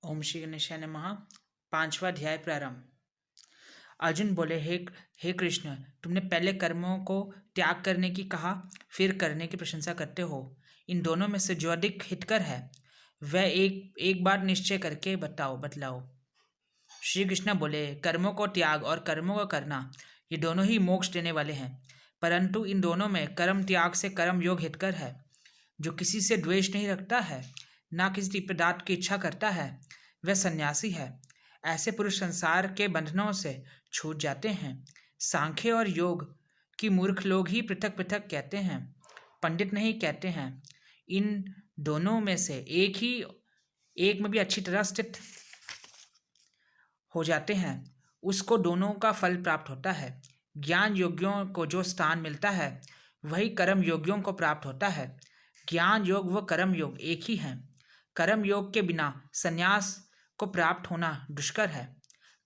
ओम श्री गणेशाय नमः। 5वां अध्याय प्रारंभ। अर्जुन बोले, हे कृष्ण, तुमने पहले कर्मों को त्याग करने की कहा, फिर करने की प्रशंसा करते हो। इन दोनों में से जो अधिक हितकर है वह एक बार निश्चय करके बतलाओ। श्री कृष्ण बोले, कर्मों को त्याग और कर्मों को करना ये दोनों ही मोक्ष देने वाले हैं, परंतु इन दोनों में कर्म त्याग से कर्म योग हितकर है। जो किसी से द्वेष नहीं रखता है, ना किसी पदार्थ की इच्छा करता है, वह सन्यासी है। ऐसे पुरुष संसार के बंधनों से छूट जाते हैं। सांख्य और योग की मूर्ख लोग ही पृथक पृथक कहते हैं, पंडित नहीं कहते हैं। इन दोनों में से एक में भी अच्छी तरह स्थित हो जाते हैं, उसको दोनों का फल प्राप्त होता है। ज्ञान योगियों को जो स्थान मिलता है वही कर्म योगियों को प्राप्त होता है। ज्ञान योग व कर्म योग एक ही हैं। कर्म योग के बिना संन्यास को प्राप्त होना दुष्कर है।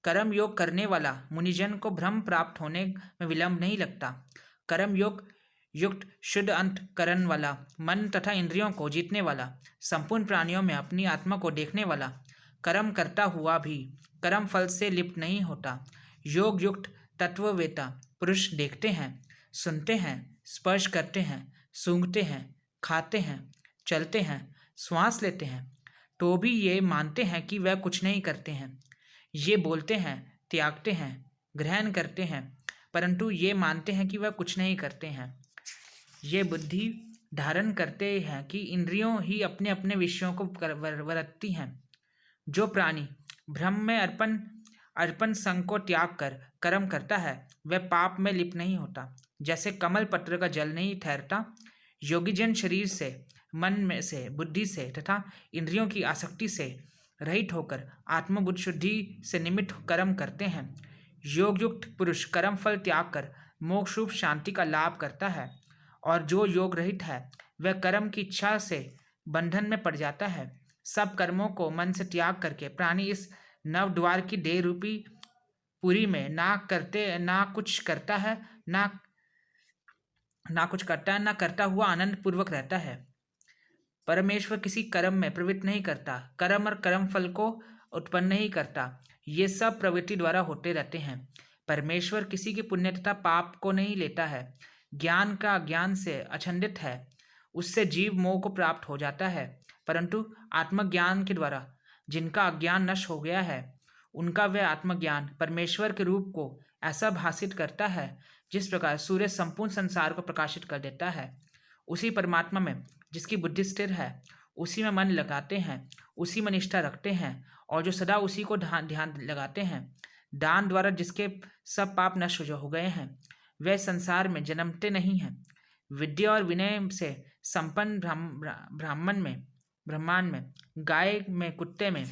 कर्म योग करने वाला मुनिजन को ब्रह्म प्राप्त होने में विलंब नहीं लगता। कर्म योग युक्त शुद्ध अंतकरण वाला, मन तथा इंद्रियों को जीतने वाला, संपूर्ण प्राणियों में अपनी आत्मा को देखने वाला, कर्म करता हुआ भी कर्म फल से लिप्त नहीं होता, योग युक्त तत्ववेता पुरुष देखते हैं, सुनते हैं, स्पर्श करते हैं, सूंघते हैं, खाते हैं, चलते हैं, श्वास लेते हैं, तो भी ये मानते हैं कि वह कुछ नहीं करते हैं। ये बोलते हैं, त्यागते हैं, ग्रहण करते हैं, परंतु ये मानते हैं कि वह कुछ नहीं करते हैं। ये बुद्धि धारण करते हैं कि इंद्रियों ही अपने अपने विषयों को वरतती हैं। जो प्राणी ब्रह्म में अर्पण संग को त्याग कर कर्म करता है वह पाप में लिप्त नहीं होता। जैसे कमल पत्र का जल नहीं ठहरता, योगीजन शरीर से, मन में से, बुद्धि से तथा इंद्रियों की आसक्ति से रहित होकर आत्मबुद्ध शुद्धि से निमित्त कर्म करते हैं। योग युक्त पुरुष कर्म फल त्याग कर मोक्ष रूप शांति का लाभ करता है, और जो योग रहित है वह कर्म की इच्छा से बंधन में पड़ जाता है। सब कर्मों को मन से त्याग करके प्राणी इस नव द्वार की देह रूपी पुरी में ना कुछ करता है, ना करता हुआ आनंद पूर्वक रहता है। परमेश्वर किसी कर्म में प्रवृत्त नहीं करता, कर्म और कर्म फल को उत्पन्न नहीं करता। ये सब प्रवृत्ति द्वारा होते रहते हैं। परमेश्वर किसी के पुण्य तथा पाप को नहीं लेता है। ज्ञान का अज्ञान से अछंडित है, उससे जीव मोह को प्राप्त हो जाता है, परंतु आत्मज्ञान के द्वारा जिनका अज्ञान नष्ट हो गया है उनका वह आत्मज्ञान परमेश्वर के रूप को ऐसा भाषित करता है जिस प्रकार सूर्य संपूर्ण संसार को प्रकाशित कर देता है। उसी परमात्मा में जिसकी बुद्धि स्थिर है, उसी में मन लगाते हैं, उसी में निष्ठा रखते हैं, और जो सदा उसी को ध्यान लगाते हैं, दान द्वारा जिसके सब पाप नष्ट हो गए हैं, वे संसार में जन्मते नहीं हैं। विद्या और विनय से संपन्न ब्राह्मण में, गाय में, कुत्ते में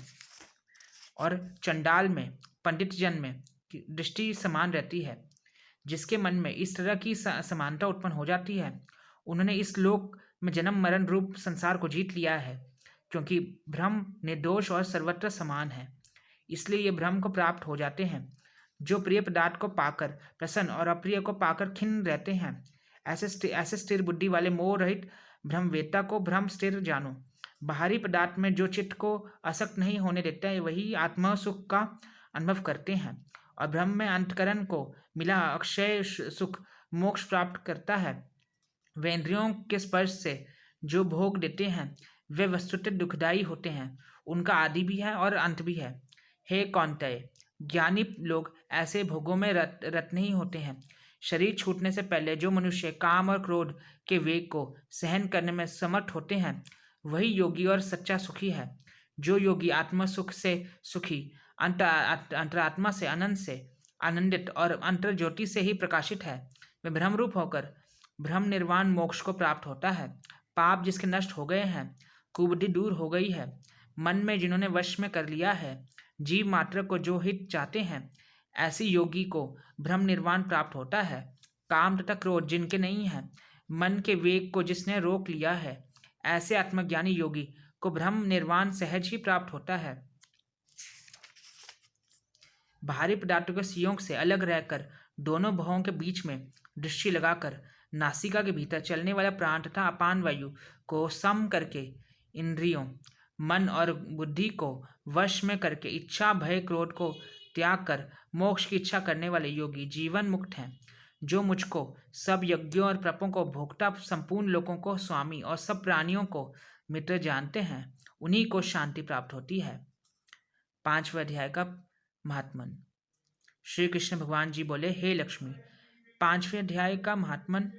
और चंडाल में, पंडित जन में दृष्टि समान रहती है। जिसके मन में इस तरह की समानता उत्पन्न हो जाती है, उन्होंने इस लोक में जन्म मरण रूप संसार को जीत लिया है, क्योंकि ब्रह्म निर्दोष और सर्वत्र समान है, इसलिए ये ब्रह्म को प्राप्त हो जाते हैं। जो प्रिय पदार्थ को पाकर प्रसन्न और अप्रिय को पाकर खिन्न रहते हैं, ऐसे स्थिर बुद्धि वाले मोह रहित ब्रह्मवेत्ता को ब्रह्म स्थिर जानो। बाहरी पदार्थ में जो चित्त को आसक्त नहीं होने देता है वही आत्मा सुख का अनुभव करते हैं, और ब्रह्म में अंतकरण को मिला अक्षय सुख मोक्ष प्राप्त करता है। वे इंद्रियों के स्पर्श से जो भोग देते हैं वे वस्तुतः दुखदायी होते हैं, उनका आदि भी है और अंत भी है। हे कौन्तेय, ज्ञानी लोग ऐसे भोगों में रत नहीं होते हैं। शरीर छूटने से पहले जो मनुष्य काम और क्रोध के वेग को सहन करने में समर्थ होते हैं वही योगी और सच्चा सुखी है। जो योगी आत्मा सुख से सुखी, अंतरात्मा से आनंद से आनंदित और अंतर ज्योति से ही प्रकाशित है, वह ब्रह्मरूप होकर ब्रह्म निर्वाण मोक्ष को प्राप्त होता है। पाप जिसके नष्ट हो गए हैं, कुबुद्धि दूर हो गई है, मन में जिन्होंने वश में कर लिया है, जीव मात्र को जो हित चाहते हैं, ऐसी योगी को ब्रह्म निर्वाण प्राप्त होता है। काम तथा क्रोध जिनके नहीं है, मन के वेग को जिसने रोक लिया है, ऐसे आत्मज्ञानी योगी को ब्रह्म निर्वाण सहज ही प्राप्त होता है। बाहरी पदार्थों के संयोग से अलग रहकर दोनों भवों के बीच में दृष्टि लगाकर नासिका के भीतर चलने वाला प्राण तथा अपान वायु को सम करके इंद्रियों मन और बुद्धि को वश में करके इच्छा भय क्रोध को त्याग कर मोक्ष की इच्छा करने वाले योगी जीवन मुक्त हैं। जो मुझको सब यज्ञों और प्रपों को भोक्ता, संपूर्ण लोगों को स्वामी और सब प्राणियों को मित्र जानते हैं, उन्हीं को शांति प्राप्त होती है। 5वें अध्याय का महात्मन। श्री कृष्ण भगवान जी बोले, हे लक्ष्मी, 5वें अध्याय का महात्मन